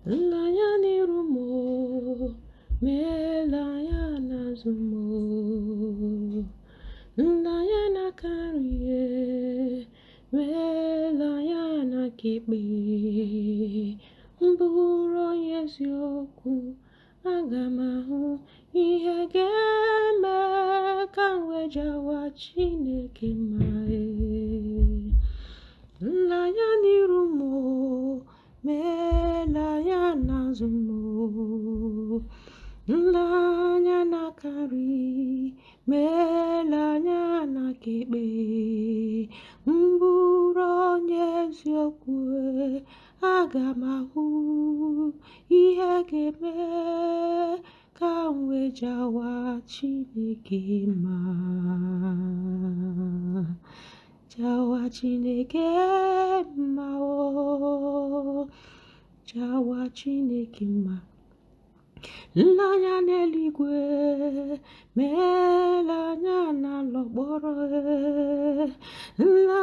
nla ya n'iru m o, meela ya n'azụ m o, nla ya n'aka nri e, meela ya n'aka ekpe. M bụrụ onye eziokwu, aga m ahụ ihe ga-eme ka m wee jawa Chineke mma e. Nla ya n'iru m o, meela ya n'azụ m o, nla ya n'aka nri, meela ya n'aka ekpe. M bụrụ onye eziokwu aga m ahụ ihe ga-eme ka m wee jawa Chineke mma, jawa Chineke mma o, jawa Chineke mma. Nla ya n'eluigwe, meela ya n'ala mkpọrọ e, nla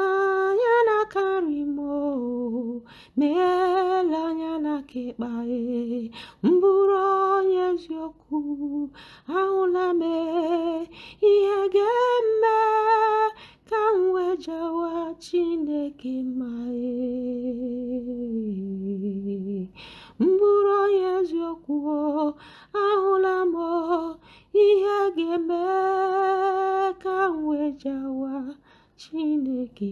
ya n'aka nri m o, meela ya n'aka ekpe e. M bụrụ onye eziokwu, ahụla m ihe ga-eme ka m wee jawa Chineke mma e. M bụrụ onye eziokwu, ahụla m ihe ga-eme ka m wee jawa Chineke